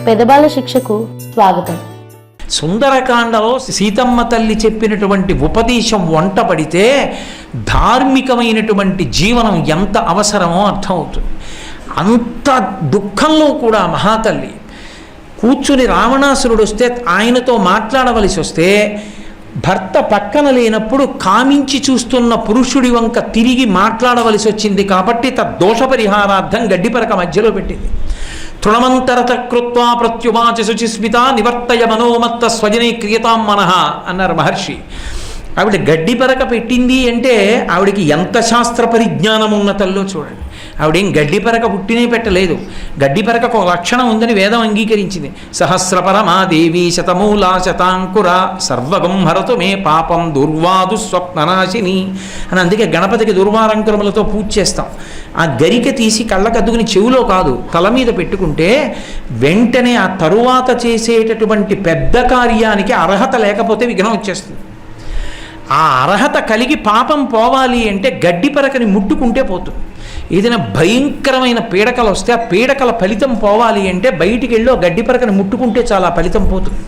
పెదబాల శిక్షకు స్వాగతం. సుందరకాండలో సీతమ్మ తల్లి చెప్పినటువంటి ఉపదేశం వంట పడితే ధార్మికమైనటువంటి జీవనం ఎంత అవసరమో అర్థమవుతుంది. అంత దుఃఖంలో కూడా మహాతల్లి కూర్చుని రావణాసురుడు వస్తే ఆయనతో మాట్లాడవలసి వస్తే భర్త పక్కన లేనప్పుడు కామించి చూస్తున్న పురుషుడి వంక తిరిగి మాట్లాడవలసి వచ్చింది కాబట్టి తద్దోష పరిహారార్థం గడ్డిపరక మధ్యలో పెట్టింది. తృణమంతరత కృత్వా ప్రత్యువాచ శుచిస్మిత నివర్తయ మనోమత్త స్వజనే క్రియతాం మనః అన్నారు మహర్షి. ఆవిడ గడ్డిపరక పెట్టింది అంటే ఆవిడికి ఎంత శాస్త్ర పరిజ్ఞానం ఉన్న తల్లో చూడండి. ఆవిడేం గడ్డిపరక పుట్టినే పెట్టలేదు. గడ్డిపరకకు ఒక లక్షణం ఉందని వేదం అంగీకరించింది. సహస్రపరమాదేవి శతమూలా శతాంకుర సర్వగం హరతు మే పాపం దుర్వాదు స్వప్ననాశిని అని అందుకే గణపతికి దుర్వారంకురములతో పూజ చేస్తాం. ఆ గరిక తీసి కళ్ళకద్దుకుని చెవులో కాదు తల మీద పెట్టుకుంటే వెంటనే ఆ తరువాత చేసేటటువంటి పెద్ద కార్యానికి అర్హత లేకపోతే విఘ్నం వచ్చేస్తుంది. ఆ అర్హత కలిగి పాపం పోవాలి అంటే గడ్డిపరకని ముట్టుకుంటే పోతుంది. ఏదైనా భయంకరమైన పీడకలు వస్తే ఆ పీడకల ఫలితం పోవాలి అంటే బయటికి వెళ్ళి గడ్డిపరకని ముట్టుకుంటే చాలా ఫలితం పోతుంది.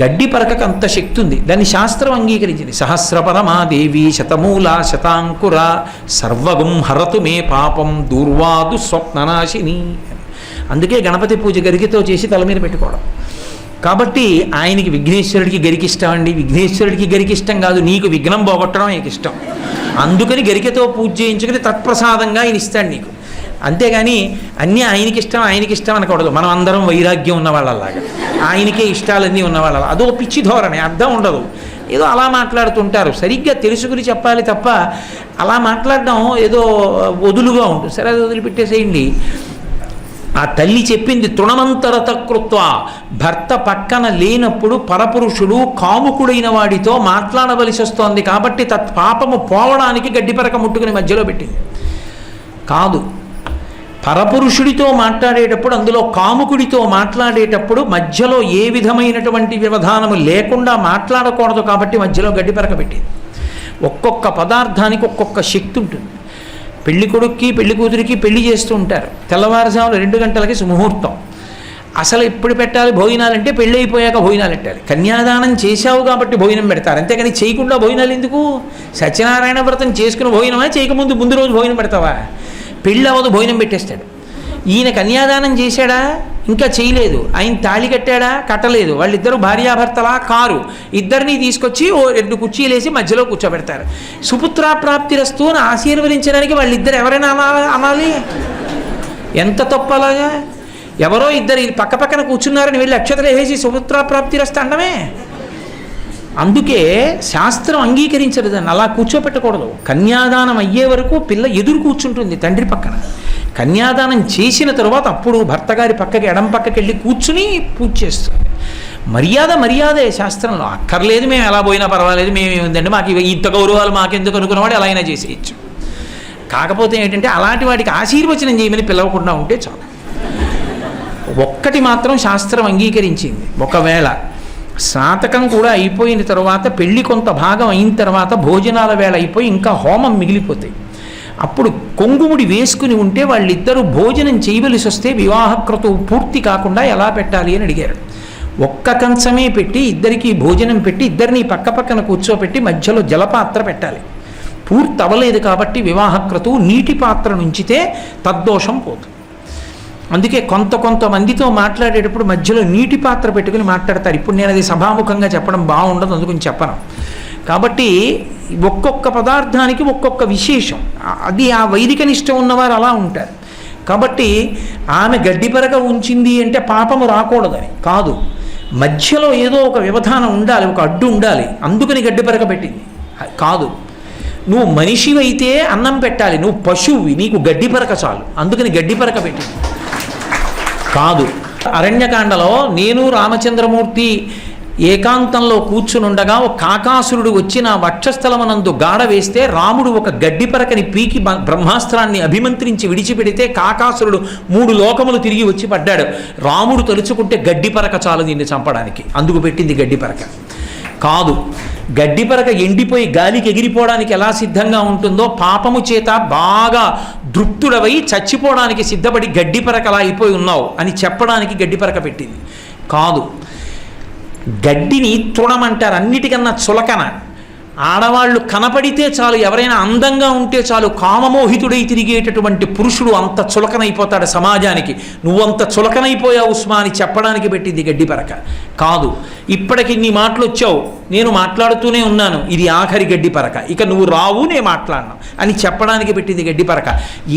గడ్డిపరకకు అంత శక్తి ఉంది. దాన్ని శాస్త్రం అంగీకరించింది. సహస్రపరమాదేవి శతమూలా శతాంకుర సర్వగం హరతు మే పాపం దూర్వాదు స్వప్ననాశిని. అందుకే గణపతి పూజ గరికతో చేసి తల మీద పెట్టుకోవడం. కాబట్టి ఆయనకి విఘ్నేశ్వరుడికి గరికిష్టం అండి. విఘ్నేశ్వరుడికి గరికిష్టం కాదు, నీకు విఘ్నం పోగొట్టడం ఆయనకి ఇష్టం. అందుకని గరికతో పూజ చేయించుకుని తత్ప్రసాదంగా ఆయన ఇస్తాడు నీకు. అంతేగాని అన్నీ ఆయనకి ఇష్టం అనకూడదు. మనం అందరం వైరాగ్యం ఉన్నవాళ్ళలాగా ఆయనకే ఇష్టాలన్నీ ఉన్నవాళ్ళ అదో పిచ్చి ధోరణి, అర్థం ఉండదు. ఏదో అలా మాట్లాడుతుంటారు. సరిగ్గా తెలుసుకుని చెప్పాలి తప్ప అలా మాట్లాడడం ఏదో వదులుగా ఉంటుంది. సరే అది వదిలిపెట్టేసేయండి. ఆ తల్లి చెప్పింది తృణమంతరత కృత్వ. భర్త పక్కన లేనప్పుడు పరపురుషుడు కాముకుడైన వాడితో మాట్లాడవలసి వస్తోంది కాబట్టి పాపము పోవడానికి గడ్డిపరక ముట్టుకుని మధ్యలో పెట్టింది. కాదు, పరపురుషుడితో మాట్లాడేటప్పుడు అందులో కాముకుడితో మాట్లాడేటప్పుడు మధ్యలో ఏ విధమైనటువంటి వ్యవధానము లేకుండా మాట్లాడకూడదు కాబట్టి మధ్యలో గడ్డిపరక పెట్టింది. ఒక్కొక్క పదార్థానికి ఒక్కొక్క శక్తి ఉంటుంది. పెళ్లి కొడుక్కి పెళ్లి కూతురికి పెళ్లి చేస్తూ ఉంటారు. తెల్లవారుజామున 2 గంటలకి సుముహూర్తం. అసలు ఎప్పుడు పెట్టాలి భోజనాలంటే పెళ్ళి అయిపోయాక భోజనాలు పెట్టాలి. కన్యాదానం చేశావు కాబట్టి భోజనం పెడతారు. అంతేకాని చేయకుండా భోజనాలు ఎందుకు? సత్యనారాయణ వ్రతం చేసుకుని భోజనమా, చేయకముందు ముందు రోజు భోజనం పెడతావా? పెళ్ళి అవ్వదు, భోజనం పెట్టేస్తాడు. ఈయన కన్యాదానం చేశాడా? ఇంకా చేయలేదు. ఆయన తాళి కట్టాడా? కట్టలేదు. వాళ్ళిద్దరూ భార్యాభర్తలా కారు. ఇద్దరిని తీసుకొచ్చి 2 కుర్చీలేసి మధ్యలో కూర్చోబెడతారు. సుపుత్ర ప్రాప్తిరస్తు అని ఆశీర్వదించడానికి వాళ్ళిద్దరు ఎవరైనా అనాలి? ఎంత తప్పలాగా? ఎవరో ఇద్దరు పక్క పక్కన కూర్చున్నారని వెళ్ళి అక్షతలు వేసి సుపుత్ర ప్రాప్తిరస్తు అండమే. అందుకే శాస్త్రం అంగీకరించదు దాన్ని అలా కూర్చోపెట్టకూడదు. కన్యాదానం అయ్యే వరకు పిల్ల ఎదురు కూర్చుంటుంది తండ్రి పక్కన. కన్యాదానం చేసిన తరువాత అప్పుడు భర్త గారి పక్కకి ఎడం పక్కకి వెళ్ళి కూర్చుని పూజ చేస్తుంది. మర్యాదే శాస్త్రంలో. అక్కర్లేదు, మేము ఎలా పోయినా పర్వాలేదు, మేమేముందండి మాకు ఇంత గౌరవాలు మాకెందుకు అనుకున్నవాడు ఎలా అయినా చేసేయచ్చు. కాకపోతే ఏంటంటే అలాంటి వాటికి ఆశీర్వచనం చేయమని పిలవకుండా ఉంటే చాలు. ఒక్కటి మాత్రం శాస్త్రం అంగీకరించింది. ఒకవేళ స్నాతకం కూడా అయిపోయిన తర్వాత పెళ్లి కొంత భాగం అయిన తర్వాత భోజనాల వేళ అయిపోయి ఇంకా హోమం మిగిలిపోతాయి. అప్పుడు కొంగుముడి వేసుకుని ఉంటే వాళ్ళిద్దరూ భోజనం చేయవలసి వస్తే వివాహక్రతువు పూర్తి కాకుండా ఎలా పెట్టాలి అని అడిగారు. ఒక్క కంచమే పెట్టి ఇద్దరికీ భోజనం పెట్టి ఇద్దరిని పక్క పక్కన కూర్చోపెట్టి మధ్యలో జలపాత్ర పెట్టాలి. పూర్తి అవ్వలేదు కాబట్టి వివాహక్రతువు నీటి పాత్ర నుంచితే తద్దోషం పోతుంది. అందుకే కొంతమందితో మాట్లాడేటప్పుడు మధ్యలో నీటి పాత్ర పెట్టుకుని మాట్లాడతారు. ఇప్పుడు నేను అది సభాముఖంగా చెప్పడం బాగుండదు, అందుకని చెప్పను. కాబట్టి ఒక్కొక్క పదార్థానికి ఒక్కొక్క విశేషం. అది ఆ వైదిక నిష్ట ఉన్నవారు అలా ఉంటారు. కాబట్టి ఆమె గడ్డిపరక ఉంచింది అంటే పాపము రాకూడదని కాదు, మధ్యలో ఏదో ఒక వ్యవధానం ఉండాలి, ఒక అడ్డు ఉండాలి. అందుకని గడ్డిపరక పెట్టింది కాదు. నువ్వు మనిషివైతే అన్నం పెట్టాలి, నువ్వు పశువువి, నీకు గడ్డిపరక చాలు, అందుకని గడ్డిపరక పెట్టింది కాదు. అరణ్యకాండలో నేను రామచంద్రమూర్తి ఏకాంతంలో కూర్చునుండగా ఒక కాకాసురుడు వచ్చి నా వక్షస్థలమునందు గాఢ వేస్తే రాముడు ఒక గడ్డిపరకని పీకి బ్రహ్మాస్త్రాన్ని అభిమంత్రించి విడిచిపెడితే కాకాసురుడు 3 లోకములు తిరిగి వచ్చి పడ్డాడు. రాముడు తలుచుకుంటే గడ్డిపరక చాలు దీన్ని చంపడానికి, అందుకు పెట్టింది గడ్డిపరక కాదు. గడ్డిపరక ఎండిపోయి గాలికి ఎగిరిపోవడానికి ఎలా సిద్ధంగా ఉంటుందో పాపము చేత బాగా దృప్తుడవై చచ్చిపోవడానికి సిద్ధపడి గడ్డిపరక అలా అయిపోయి ఉన్నావు అని చెప్పడానికి గడ్డిపరక పెట్టింది కాదు. గడ్డిని తృణమంటారు, అన్నిటికన్నా చులకన. ఆడవాళ్ళు కనపడితే చాలు, ఎవరైనా అందంగా ఉంటే చాలు, కామమోహితుడై తిరిగేటటువంటి పురుషుడు అంత చులకనైపోతాడు సమాజానికి. నువ్వంత చులకనైపోయావు ఉస్మా అని చెప్పడానికి పెట్టింది గడ్డిపరక కాదు. ఇప్పటికి నీ మాటలు వచ్చావు, నేను మాట్లాడుతూనే ఉన్నాను, ఇది ఆఖరి గడ్డిపరక, ఇక నువ్వు రావు నేను మాట్లాడను అని చెప్పడానికి పెట్టింది గడ్డిపరక.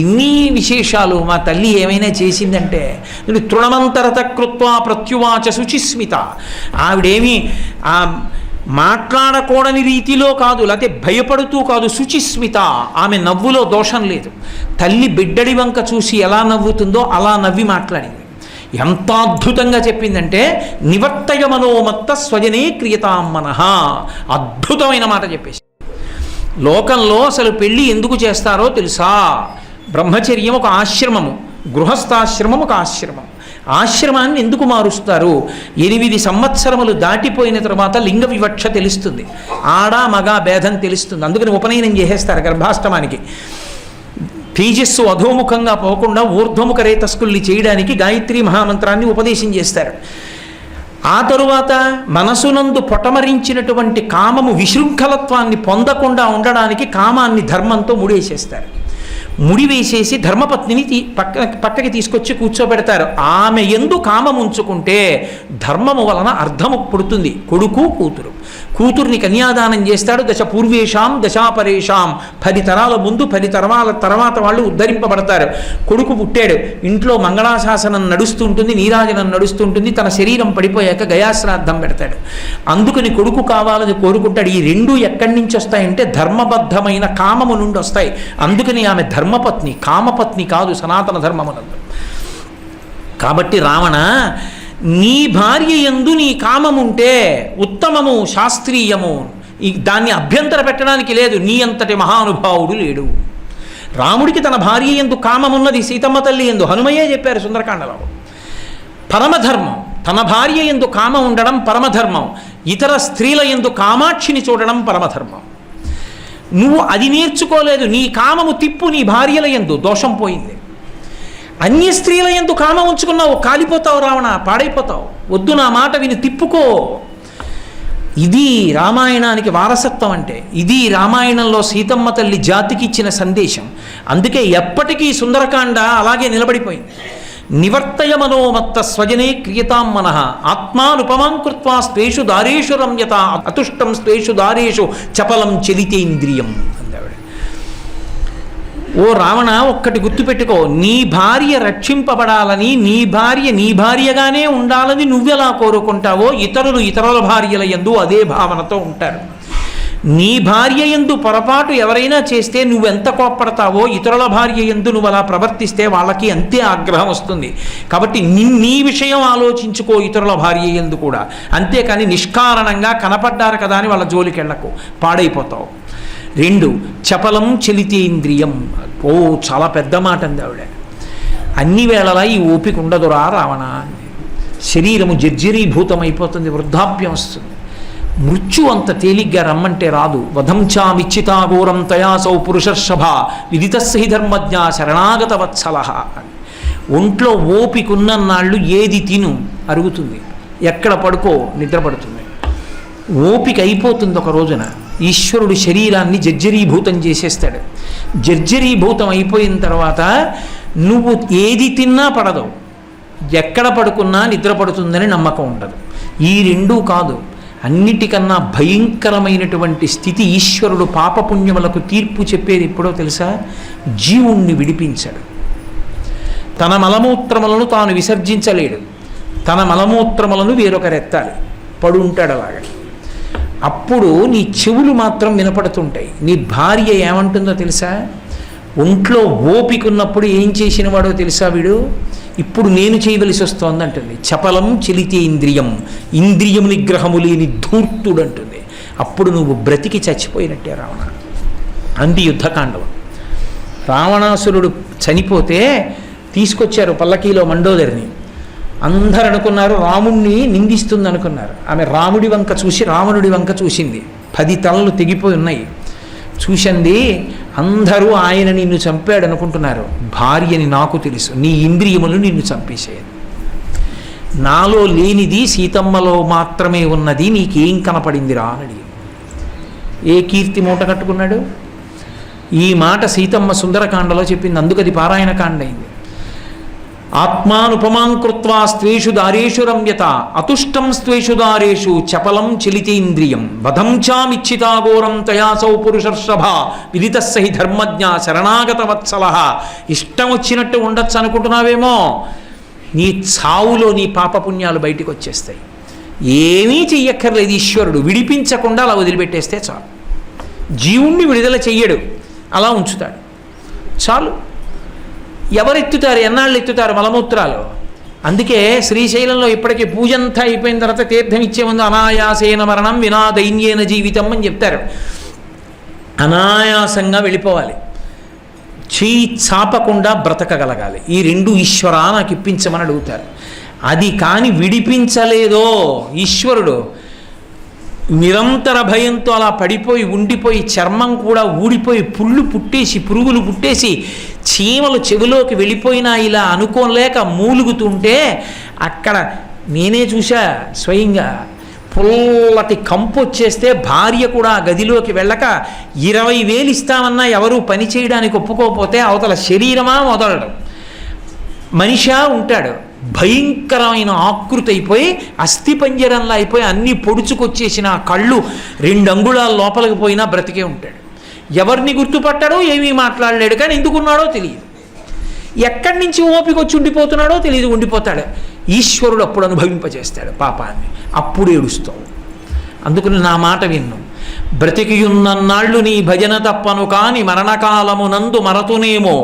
ఇన్ని విశేషాలు మా తల్లి ఏమైనా చేసిందంటే, నువ్వు తృణమంతరత కృత్వా ప్రత్యువాచ శుచిస్మిత. ఆవిడేమి మాట్లాడకూడని రీతిలో కాదు, లేకపోతే భయపడుతూ కాదు, శుచిస్మిత. ఆమె నవ్వులో దోషం లేదు. తల్లి బిడ్డడి వంక చూసి ఎలా నవ్వుతుందో అలా నవ్వి మాట్లాడింది. ఎంత అద్భుతంగా చెప్పిందంటే, నివర్తయ మనోమత్త స్వజనే క్రియతాం మనః. అద్భుతమైన మాట చెప్పేసి. లోకంలో అసలు పెళ్ళి ఎందుకు చేస్తారో తెలుసా? బ్రహ్మచర్యం ఒక ఆశ్రమము, గృహస్థాశ్రమం ఒక ఆశ్రమం. ఆశ్రమాన్ని ఎందుకు మారుస్తారు? 8 సంవత్సరములు దాటిపోయిన తర్వాత లింగ వివక్ష తెలుస్తుంది, ఆడ మగ భేదం తెలుస్తుంది. అందుకని ఉపనయనం చేసేస్తారు గర్భాష్టమానికి. తేజస్సు అధోముఖంగా పోకుండా ఊర్ధ్వముఖ రేతస్కుల్ని చేయడానికి గాయత్రీ మహామంత్రాన్ని ఉపదేశం చేస్తారు. ఆ తరువాత మనసునందు పొటమరించినటువంటి కామము విశృంఖలత్వాన్ని పొందకుండా ఉండడానికి కామాన్ని ధర్మంతో ముడేసేస్తారు. ముడివేసేసి ధర్మపత్నిని పక్కకి తీసుకొచ్చి కూర్చోబెడతారు. ఆమె యందు కామం ఉంచుకుంటే ధర్మము వలన అర్థము పుడుతుంది. కొడుకు కూతురు, కూతుర్ని కన్యాదానం చేస్తాడు. దశ పూర్వేషాం దశాపరేషాం, 10 తరాల ముందు 10 తరాల తర్వాత వాళ్ళు ఉద్ధరింపబడతారు. కొడుకు పుట్టాడు, ఇంట్లో మంగళాశాసనం నడుస్తుంటుంది, నీరాజనం నడుస్తుంటుంది. తన శరీరం పడిపోయాక గయాశ్రాద్ధం పెడతాడు. అందుకని కొడుకు కావాలని కోరుకుంటాడు. ఈ 2 ఎక్కడి నుంచి వస్తాయంటే ధర్మబద్ధమైన కామము నుండి వస్తాయి. అందుకని ఆమె ధర్మపత్ని, కామపత్ని కాదు సనాతన ధర్మమునందు. కాబట్టి రావణ, నీ భార్య యందు నీ కామముంటే ఉత్తమము, శాస్త్రీయము, దాన్ని అభ్యంతర పెట్టడానికి లేదు. నీ అంతటి మహానుభావుడు లేడు. రాముడికి తన భార్య యందు కామమున్నది, సీతమ్మ తల్లి యందు. హనుమయ్యే చెప్పారు సుందరకాండలో. పరమధర్మం, తన భార్య యందు కామం ఉండడం పరమధర్మం. ఇతర స్త్రీల యందు కామాక్షిని చూడడం పరమధర్మం. నువ్వు అది నేర్చుకోలేదు. నీ కామము తిప్పు, నీ భార్యల యందు దోషం పోయింది. అన్య స్త్రీల యందు కామం ఉంచుకున్నావు, కాలిపోతావు రావణ, పాడైపోతావు. వద్దు, నా మాట విని తిప్పుకో. ఇది రామాయణానికి వారసత్వం అంటే. ఇది రామాయణంలో సీతమ్మ తల్లి జాతికి ఇచ్చిన సందేశం. అందుకే ఎప్పటికీ సుందరకాండ అలాగే నిలబడిపోయింది. నివర్తయ మనోమత్త స్వజనే క్రియతాం మనః ఆత్మానుపమాం కృత్వా స్వేషు దారేషు రమ్యత అతుష్టం స్వేషు దారేషు చపలం చలితేంద్రియం అందావిడ. ఓ రావణ, ఒక్కటి గుర్తుపెట్టుకో, నీ భార్య రక్షింపబడాలని, నీ భార్య నీ భార్యగానే ఉండాలని నువ్వెలా కోరుకుంటావో ఇతరులు ఇతరుల భార్యల యందు అదే భావనతో ఉంటారు. నీ భార్య యందు పొరపాటు ఎవరైనా చేస్తే నువ్వెంత కోప్పడతావో ఇతరుల భార్య యందు నువ్వు అలా ప్రవర్తిస్తే వాళ్ళకి అంతే ఆగ్రహం వస్తుంది. కాబట్టి నీ విషయం ఆలోచించుకో ఇతరుల భార్య యందు కూడా. అంతేకాని నిష్కారణంగా కనపడ్డారు కదా అని వాళ్ళ జోలికి వెళ్ళకు, పాడైపోతావు. 2 చపలం చలితేంద్రియం. ఓ, చాలా పెద్ద మాట అంది ఆవిడ. అన్ని వేళలా ఈ ఓపిక ఉండదురా రావణ. శరీరము జర్జరీభూతమైపోతుంది, వృద్ధాప్యం వస్తుంది. మృత్యు అంత తేలిగ్గా రమ్మంటే రాదు. వధంచామిచ్చితాఘోరం తయాసౌ పురుషర్షభ విదితస్సహి ధర్మజ్ఞ శరణాగత వత్సల. ఒంట్లో ఓపికన్నన్నాళ్ళు ఏది తిను అరుగుతుంది, ఎక్కడ పడుకో నిద్రపడుతుంది. ఓపిక అయిపోతుంది ఒక రోజున. ఈశ్వరుడు శరీరాన్ని జర్జరీభూతం చేసేస్తాడు. జర్జరీభూతం అయిపోయిన తర్వాత నువ్వు ఏది తిన్నా పడదు, ఎక్కడ పడుకున్నా నిద్ర పడుతుందని నమ్మకం ఉండదు. ఈ 2 కాదు, అన్నిటికన్నా భయంకరమైనటువంటి స్థితి ఈశ్వరుడు పాపపుణ్యములకు తీర్పు చెప్పేది ఎప్పుడో తెలుసా? జీవుణ్ణి విడిపించాడు. తన మలమూత్రములను తాను విసర్జించలేడు, తన మలమూత్రములను వేరొకరెత్తాలి, పడుంటాడు అలాగా. అప్పుడు నీ చెవులు మాత్రం వినపడుతుంటాయి. నీ భార్య ఏమంటుందో తెలుసా? ఒంట్లో ఓపికన్నప్పుడు ఏం చేసిన వాడో తెలుసా వీడు? ఇప్పుడు నేను చేయవలసి వస్తోంది అంటుంది. చపలం చలితే ఇంద్రియం, ఇంద్రియము నిగ్రహము లేని ధూర్తుడు అంటుంది. అప్పుడు నువ్వు బ్రతికి చచ్చిపోయినట్టే రావణ. అంది యుద్ధకాండం. రావణాసురుడు చనిపోతే తీసుకొచ్చారు పల్లకీలో మండోదరిని. అందరు అనుకున్నారు రాముణ్ణి నిందిస్తుంది అనుకున్నారు. ఆమె రాముడి వంక చూసి రావణుడి వంక చూసింది. 10 తలలు తెగిపోయి ఉన్నాయి. చూసింది, అందరూ ఆయన నిన్ను చంపాడు అనుకుంటున్నారు. భార్యని నాకు తెలుసు, నీ ఇంద్రియములు నిన్ను చంపేసేది. నాలో లేనిది సీతమ్మలో మాత్రమే ఉన్నది, నీకేం కనపడిందిరా అని అడిగి. ఏ కీర్తి మూట కట్టుకున్నాడు? ఈ మాట సీతమ్మ సుందరకాండలో చెప్పింది, అందుకది పారాయణకాండ అయింది. ఆత్మానుపమాం కృత్వా స్త్వేషు దారేషు రమ్యత అతుష్టం స్త్వేషు దారేషు చపలం చలితేంద్రియం వధం చామిచ్చితాఘోరం తయాసౌ పురుషర్షభ విదితస్సహి ధర్మజ్ఞ శరణాగత వత్సల. ఇష్టం వచ్చినట్టు ఉండొచ్చు అనుకుంటున్నావేమో, నీ చావులో నీ పాపపుణ్యాలు బయటికి వచ్చేస్తాయి. ఏమీ చెయ్యక్కర్లేదు, ఈశ్వరుడు విడిపించకుండా అలా వదిలిపెట్టేస్తే చాలు. జీవుణ్ణి విడుదల చెయ్యడు, అలా ఉంచుతాడు చాలు. ఎవరెత్తుతారు, ఎన్నాళ్ళు ఎత్తుతారు మలమూత్రాలు? అందుకే శ్రీశైలంలో ఇప్పటికీ పూజంతా అయిపోయిన తర్వాత తీర్థం ఇచ్చే ముందు అనాయాసేన మరణం వినా దైన్యేన జీవితం అని చెప్తారు. అనాయాసంగా వెళ్ళిపోవాలి, చేయి చాపకుండా బ్రతకగలగాలి. ఈ 2 ఈశ్వరా నాకు ఇప్పించమని అడుగుతారు. అది కానీ విడిపించలేదో ఈశ్వరుడు, నిరంతర భయంతో అలా పడిపోయి ఉండిపోయి చర్మం కూడా ఊడిపోయి పుళ్ళు పుట్టేసి పురుగులు పుట్టేసి చీమలు చెవిలోకి వెళ్ళిపోయినా ఇలా అనుకోలేక మూలుగుతుంటే అక్కడ నేనే చూశా స్వయంగా. పుల్లటి కంపు వచ్చేస్తే భార్య కూడా గదిలోకి వెళ్ళక 20,000 ఇస్తామన్నా ఎవరూ పని చేయడానికి ఒప్పుకోకపోతే అవతల శరీరమా మొదలడం, మనిషా ఉంటాడు, భయంకరమైన ఆకృతి అయిపోయి అస్థిపంజరంలా అయిపోయి అన్నీ పొడుచుకొచ్చేసిన కళ్ళు 2 అంగుళాల లోపలికి పోయినా బ్రతికే ఉంటాడు. ఎవరిని గుర్తుపట్టాడో ఏమీ మాట్లాడలేడు, కానీ ఎందుకున్నాడో తెలియదు. ఎక్కడి నుంచి ఓపిక వచ్చి ఉండిపోతున్నాడో తెలియదు, ఉండిపోతాడు. ఈశ్వరుడు అప్పుడు అనుభవింపజేస్తాడు పాపాన్ని, అప్పుడు ఏడుస్తావు. అందుకని నా మాట విన్ను. బ్రతికియున్నన్నాళ్ళు నీ భజన తప్పను కాని మరణకాలమునందు మరతునేమో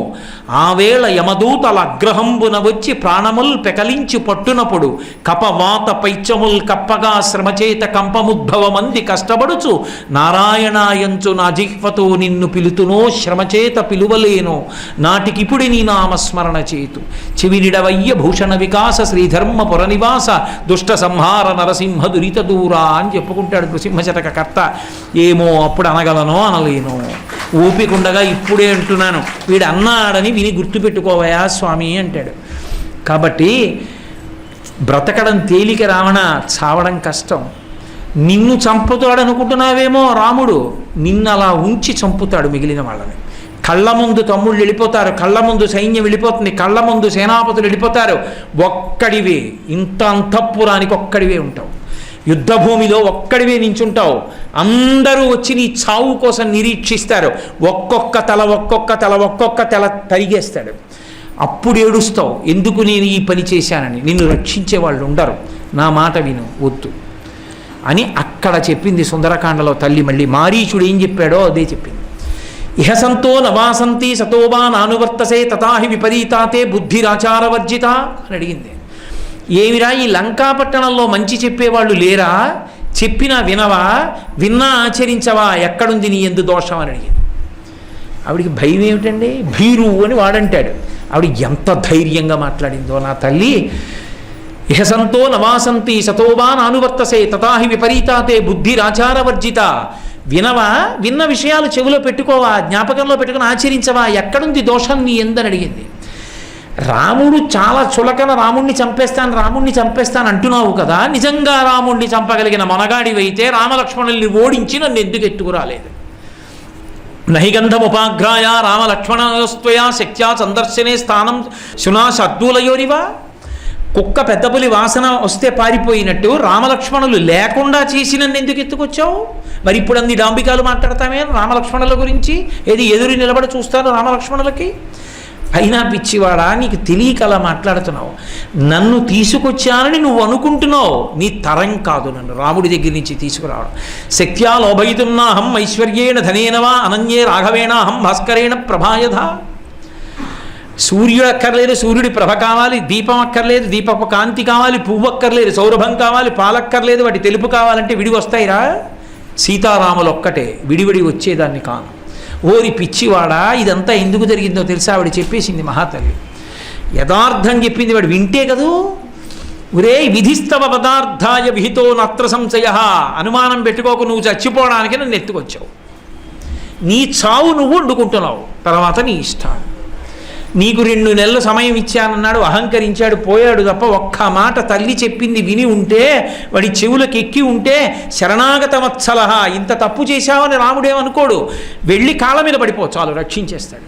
ఆవేళ యమదూతల అగ్రహంబున వచ్చి ప్రాణముల్ పెకలించి పట్టునప్పుడు కపవాత పైత్యముల్ కప్పగా శ్రమచేత కంపముద్భవమంది కష్టపడుచు నారాయణాయంచు నా జిహ్వతో నిన్ను పిలుతునో శ్రమచేత పిలువలేనో నాటికిపుడి నీ నామస్మరణ చేతు చెవినిడవయ్య భూషణ వికాస శ్రీధర్మ పురనివాస దుష్ట సంహార నరసింహ దురిత దూరా అని చెప్పుకుంటాడు నృసింహశతక కర్త. ఏమో అప్పుడు అనగలనో అనలేనో, ఓపికండగా ఇప్పుడే అంటున్నాను, వీడు అన్నాడని విని గుర్తుపెట్టుకోవయా స్వామి అంటాడు. కాబట్టి బ్రతకడం తేలిక రావణ, చావడం కష్టం. నిన్ను చంపుతాడు అనుకుంటున్నావేమో రాముడు, నిన్ను అలా ఉంచి చంపుతాడు మిగిలిన వాళ్ళని. కళ్ళ ముందు తమ్ముళ్ళు వెళ్ళిపోతారు, కళ్ళ ముందు సైన్యం వెళ్ళిపోతుంది, కళ్ళ ముందు సేనాపతులు వెళ్ళిపోతారు. ఒక్కడివే, ఇంత అంతఃపురానికి ఒక్కడివే ఉంటావు, యుద్ధభూమిలో ఒక్కడివే నించుంటావు. అందరూ వచ్చి నీ చావు కోసం నిరీక్షిస్తారు. ఒక్కొక్క తల తరిగేస్తాడు. అప్పుడు ఏడుస్తావు, ఎందుకు నేను ఈ పని చేశానని. నిన్ను రక్షించే వాళ్ళు ఉండరు. నా మాట విను, వద్దు అని అక్కడ చెప్పింది సుందరకాండలో తల్లి. మళ్ళీ మారీచుడు ఏం చెప్పాడో అదే చెప్పింది. ఇహ సంతో నవాసంతి సతోవా నానువర్తసే తథాహి విపరీతాతే బుద్ధిరాచారవర్జిత అని అడిగింది. ఏమిరా ఈ లంకాపట్టణంలో మంచి చెప్పేవాళ్ళు లేరా? చెప్పినా వినవా? విన్నా ఆచరించవా? ఎక్కడుంది నీ ఎందు దోషం అని అడిగింది. ఆవిడికి భయం ఏమిటండి? భీరు అని వాడంటాడు. ఆవిడ ఎంత ధైర్యంగా మాట్లాడిందో నా తల్లి. ఇహ సంతో నవాసంతి సతోవా నానువర్తసే తథాహి విపరీతాతే బుద్ధిరాచారవర్జిత. వినవా? విన్న విషయాలు చెవిలో పెట్టుకోవా? జ్ఞాపకంలో పెట్టుకుని ఆచరించవా? ఎక్కడుంది దోషం నీ ఎందని అడిగింది. రాముడు చాలా చులకన, రాముణ్ణి చంపేస్తాను అంటున్నావు కదా, నిజంగా రాముణ్ణి చంపగలిగిన మనగాడివైతే రామలక్ష్మణుల్ని ఓడించి నన్ను ఎందుకు ఎత్తుకురాలేదు? నహిగంధముపాఘ్రాయ రామలక్ష్మణస్త్వయా శక్త్యా సందర్శనే స్థానం శునా శర్దూలయోరివా. కుక్క పెద్దపులి వాసన వస్తే పారిపోయినట్టు రామలక్ష్మణులు లేకుండా చేసి నన్ను ఎందుకు ఎత్తుకొచ్చావు? మరి ఇప్పుడు అన్ని డాంబికాలు మాట్లాడతామే రామలక్ష్మణుల గురించి. ఏది ఎదురు నిలబడి చూస్తాను రామలక్ష్మణులకి? అయినా పిచ్చివాడా, నీకు తెలియక అలా మాట్లాడుతున్నావు. నన్ను తీసుకొచ్చానని నువ్వు అనుకుంటున్నావు, నీ తరం కాదు నన్ను రాముడి దగ్గర నుంచి తీసుకురావడం. శక్త్యా లోభయితున్నాహం ఐశ్వర్యేణ ధనేనవా అనన్యే రాఘవేణాహం భాస్కరేణ ప్రభాయధ. సూర్యుడు అక్కర్లేదు, సూర్యుడి ప్రభ కావాలి. దీపం అక్కర్లేదు, దీపపు కాంతి కావాలి. పువ్వు అక్కర్లేదు, సౌరభం కావాలి. పాలక్కర్లేదు, వాటి తెలుపు కావాలంటే విడి వస్తాయిరా? సీతారాములు ఒక్కటే, విడివిడి వచ్చేదాన్ని కాను. ఓరి పిచ్చివాడా, ఇదంతా ఎందుకు జరిగిందో తెలుసా? ఆవిడ చెప్పేసింది మహాతల్లి. యథార్థం చెప్పింది, వాడు వింటే కదూ. ఒరే విధిస్తవ పదార్థాయ విహితో నత్ర సంశయ, అనుమానం పెట్టుకోక నువ్వు చచ్చిపోవడానికి నన్ను ఎత్తుకొచ్చావు. నీ చావు నువ్వు వండుకుంటున్నావు, తర్వాత నీ ఇష్టం. నీకు 2 నెలలు సమయం ఇచ్చానన్నాడు, అహంకరించాడు, పోయాడు తప్ప ఒక్క మాట తల్లి చెప్పింది విని ఉంటే, వాడి చెవులకు ఎక్కి ఉంటే, శరణాగత వత్సలహ ఇంత తప్పు చేశావని రాముడేమనుకోడు, వెళ్ళి కాళ్ళ మీద పడిపో చాలు, రక్షించేస్తాడు.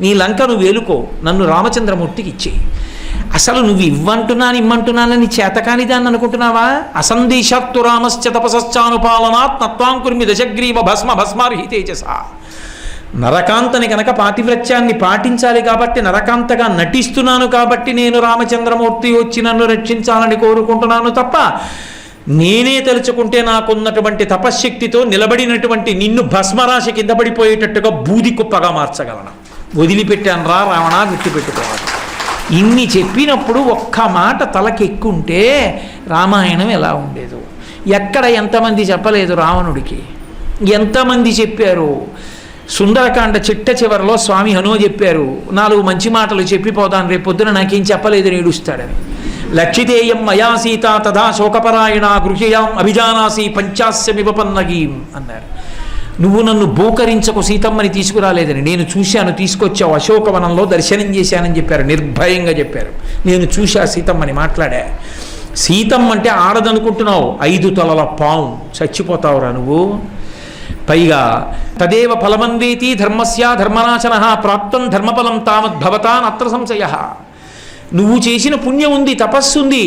నీ లంక నువ్వు వేలుకో, నన్ను రామచంద్రమూర్తికి ఇచ్చేయి. అసలు నువ్వు ఇమ్మంటున్నానని చేతకాని దాన్ని అనుకుంటున్నావా? అసందేశాత్తు రామశ్చ తపసశ్చానుపాలనాత్ నత్వాంకుర్మి దశగ్రీవ భస్మ భస్మార్హి తేజస. నరకాంతని కనుక పాతివ్రత్యాన్ని పాటించాలి కాబట్టి, నరకాంతగా నటిస్తున్నాను కాబట్టి నేను రామచంద్రమూర్తి వచ్చి నన్ను రక్షించాలని కోరుకుంటున్నాను తప్ప, నేనే తలుచుకుంటే నాకున్నటువంటి తపశ్శక్తితో నిలబడినటువంటి నిన్ను భస్మరాశి కింద పడిపోయేటట్టుగా బూది కుప్పగా మార్చగలను. వదిలిపెట్టాను రా రావణ, గుర్తుపెట్టుకోవాలి. ఇన్ని చెప్పినప్పుడు ఒక్క మాట తలకెక్కుంటే రామాయణం ఎలా ఉండేదో. ఎక్కడ ఎంతమంది చెప్పలేదు రావణుడికి, ఎంతమంది చెప్పారు. సుందరకాండ చిట్ట చివరిలో స్వామి హనుమ చెప్పారు, 4 మంచి మాటలు చెప్పిపోదాను, రేపు పొద్దున నాకేం చెప్పలేదని ఏడుస్తాడని. లక్షితేయం మయా సీత తథా శోకపరాయణ గృహ్యాం అభిజానాసి పంచాస్యమివ పన్నగీం అన్నారు. నువ్వు నన్ను బోకరించకు, సీతమ్మని తీసుకురాలేదని. నేను చూశాను, తీసుకొచ్చావు, అశోకవనంలో దర్శనం చేశానని చెప్పారు, నిర్భయంగా చెప్పారు. నేను చూశా సీతమ్మని, మాట్లాడా. సీతమ్మ అంటే ఆడదనుకుంటున్నావు, 5 తలల పాము, చచ్చిపోతావురా నువ్వు. పైగా తదేవ ఫలమన్వేతి ధర్మస్య ధర్మనాశన ప్రాప్తం ధర్మఫలం తావద్భవతా నత్ర సంశయ. నువ్వు చేసిన పుణ్యం ఉంది, తపస్సు ఉంది,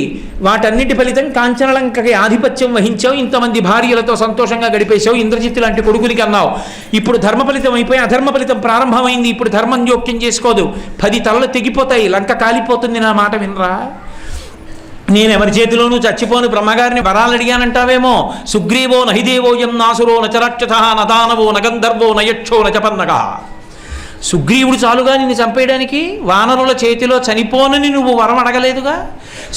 వాటన్నిటి ఫలితం కాంచనలంకకి ఆధిపత్యం వహించావు, ఇంతమంది భార్యలతో సంతోషంగా గడిపేశావు, ఇంద్రజిత్తు లాంటి కొడుకునికి అన్నావు. ఇప్పుడు ధర్మ ఫలితం అయిపోయి అధర్మ ఫలితం ప్రారంభమైంది. ఇప్పుడు ధర్మం జోక్యం చేసుకోదు, 10 తలలు తెగిపోతాయి, లంక కాలిపోతుంది. నా మాట వినరా? నేను ఎవరి చేతిలోనూ చచ్చిపోను, బ్రహ్మగారిని వరాలు అడిగానంటావేమో. సుగ్రీవో నహిదేవోయం నాసురో నచరాక్షస నదానవో నగంధర్వో నయక్షో నచపన్నగా. సుగ్రీవుడు చాలుగా నిన్ను చంపేయడానికి, వానరుల చేతిలో చనిపోనని నువ్వు వరం అడగలేదుగా.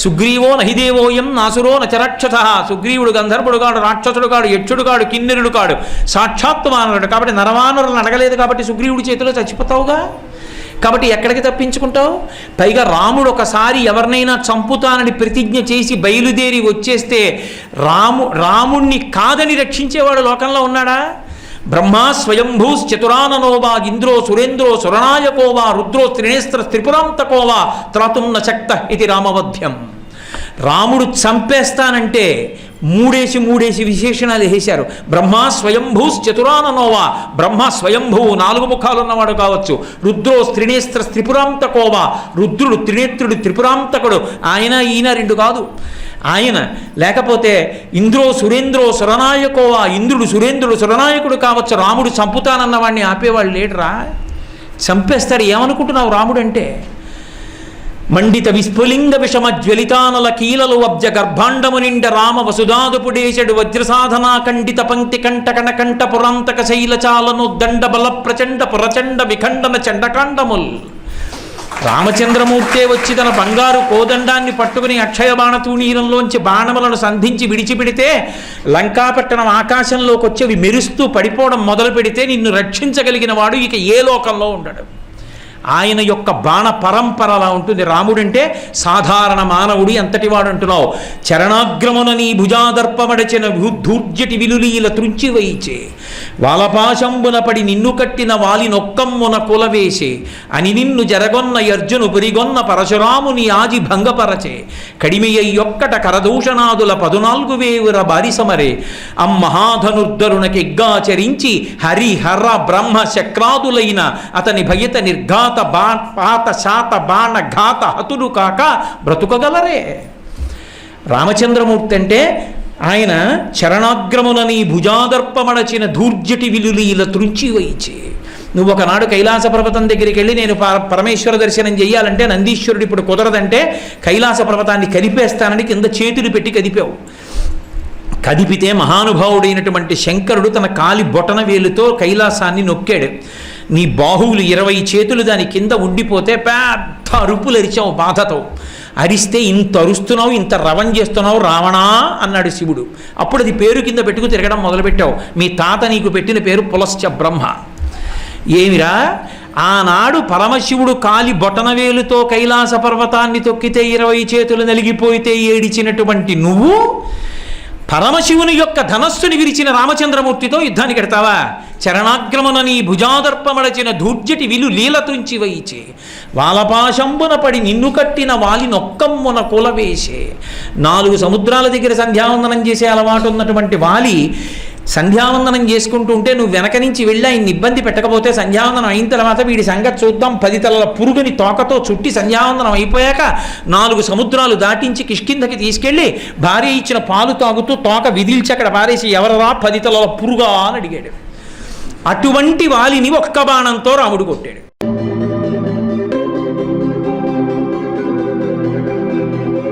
సుగ్రీవో నహిదేవోయం నాసురో నచరాక్షస. సుగ్రీవుడు గంధర్వుడు కాడు, రాక్షసుడు కాడు, యక్షుడు కాడు, కిన్నెరుడు కాడు, సాక్షాత్తు వానరుడు కాబట్టి నరవానరులను అడగలేదు కాబట్టి సుగ్రీవుడి చేతిలో చచ్చిపోతావుగా. కాబట్టి ఎక్కడికి తప్పించుకుంటావు? పైగా రాముడు ఒకసారి ఎవరినైనా చంపుతానని ప్రతిజ్ఞ చేసి బయలుదేరి వచ్చేస్తే రాముణ్ణి కాదని రక్షించేవాడు లోకంలో ఉన్నాడా? బ్రహ్మా స్వయంభూస్ చతురాననోవా ఇంద్రో సురేంద్రో సురనాయకోవా రుద్రో త్రినేస్త్ర త్రిపురాంతకోవా త్రాతుం న శక్తః ఇది రామవధ్యం. రాముడు చంపేస్తానంటే మూడేసి విశేషణాలు వేశారు. బ్రహ్మ స్వయంభూస్ చతురాననోవా, బ్రహ్మ స్వయంభువు 4 ముఖాలు ఉన్నవాడు కావచ్చు. రుద్రో త్రినేస్త్ర త్రిపురాంతకోవా, రుద్రుడు త్రినేత్రుడు త్రిపురాంతకుడు, ఆయన ఈయన 2 కాదు ఆయన. లేకపోతే ఇంద్రో సురేంద్రో సురనాయకోవా, ఇంద్రుడు సురేంద్రుడు సురనాయకుడు కావచ్చు. రాముడు చంపుతానన్న వాడిని ఆపేవాళ్ళు లేడరా, చంపేస్తాడు. ఏమనుకుంటున్నావు రాముడు అంటే? మండిత విస్ఫులింగ విషమ జ్వలితానల కీలలు అబ్జ గర్భాండము నిండ రామ వసుధాదుపుడేశడు వజ్రసాధనా ఖండిత పంక్తి కంట కణకంఠ పురాంతక శైలచాలను దండ బల ప్రచండ పురచండ విఖండన చండకాండముల్. రామచంద్రమూర్తే వచ్చి తన బంగారు కోదండాన్ని పట్టుకుని అక్షయ బాణతూణీరంలోంచి బాణములను సంధించి విడిచిపెడితే లంకాపట్టణం ఆకాశంలోకి వచ్చి అవి మెరుస్తూ పడిపోవడం మొదలు పెడితే నిన్ను రక్షించగలిగిన వాడు ఇక ఏ లోకంలో ఉండడు. ఆయన యొక్క బాణ పరంపర అలా ఉంటుంది. రాముడంటే సాధారణ మానవుడి అంతటివాడు అంటున్నావు. చరణాగ్రమున నీ భుజాదర్పమడచిన ధూర్జటి విలులీల త్రుంచి వైచే వాలపాశంబున పడి నిన్ను కట్టిన వాలి నొక్కమ్మున కులవేసే అని నిన్ను జరగొన్న అర్జును పురిగొన్న పరశురాముని ఆజి భంగపరచే కడిమియ్యొక్కట కరదూషణాదుల 14,000 బారిసమరే అమ్మహాధనుర్ధరునకెగ్గాచరించి హరిహర బ్రహ్మ శక్రాదులైన అతని భయత నిర్ఘాత పాత శాత బాణ ఘాత హతులు కాక బ్రతుకగలరే. రామచంద్రమూర్తి అంటే ఆయన చరణాగ్రమునని భుజాదర్పమడచిన ధూర్జటి విలులీల త్రుంచి వైచి. నువ్వు ఒకనాడు కైలాస పర్వతం దగ్గరికి వెళ్ళి నేను పరమేశ్వర దర్శనం చెయ్యాలంటే నందీశ్వరుడు ఇప్పుడు కుదరదంటే కైలాస పర్వతాన్ని కదిపేస్తానని కింద చేతులు పెట్టి కదిపావు. కదిపితే మహానుభావుడైనటువంటి శంకరుడు తన కాలి బొటన వేలుతో కైలాసాన్ని నొక్కాడు. నీ బాహువులు 20 చేతులు దాని కింద ఉండిపోతే పెద్ద అరుపులు అరిచావు బాధతో. అరిస్తే ఇంత అరుస్తున్నావు, ఇంత రవం చేస్తున్నావు రావణా అన్నాడు శివుడు. అప్పుడు అది పేరు కింద పెట్టుకు తిరగడం మొదలుపెట్టావు. మీ తాత నీకు పెట్టిన పేరు పులశ్చ బ్రహ్మ. ఏమిరా ఆనాడు పరమశివుడు కాలి బొటనవేలుతో కైలాస పర్వతాన్ని తొక్కితే 20 చేతులు నలిగిపోయితే ఏడిచినటువంటి నువ్వు పరమశివుని యొక్క ధనస్సుని విరిచిన రామచంద్రమూర్తితో యుద్ధానికి ఎడతావా? చరణాగ్రమున నీ భుజాదర్పమడచిన ధూర్జటి విలు లీలతుంచి వైచే వాలపాశంబున పడి నిన్ను కట్టిన వాలి నొక్కమ్మున కులవేసే. 4 సముద్రాల దగ్గర సంధ్యావందనం చేసే అలవాటు ఉన్నటువంటి వాలి సంధ్యావందనం చేసుకుంటూ ఉంటే నువ్వు వెనక నుంచి వెళ్ళి ఆయన్ని ఇబ్బంది పెట్టకపోతే సంధ్యావందనం అయిన తర్వాత వీడి సంగతి చూద్దాం 10 తలల పురుగుని తోకతో చుట్టి సంధ్యావందనం అయిపోయాక 4 సముద్రాలు దాటించి కిష్కింధకి తీసుకెళ్ళి భార్య ఇచ్చిన పాలు తాగుతూ తోక విదిల్చి అక్కడ పారేసి ఎవరరా 10 తలల పురుగా అని అడిగాడు. అటువంటి వాలిని ఒక్క బాణంతో రాముడు కొట్టాడు.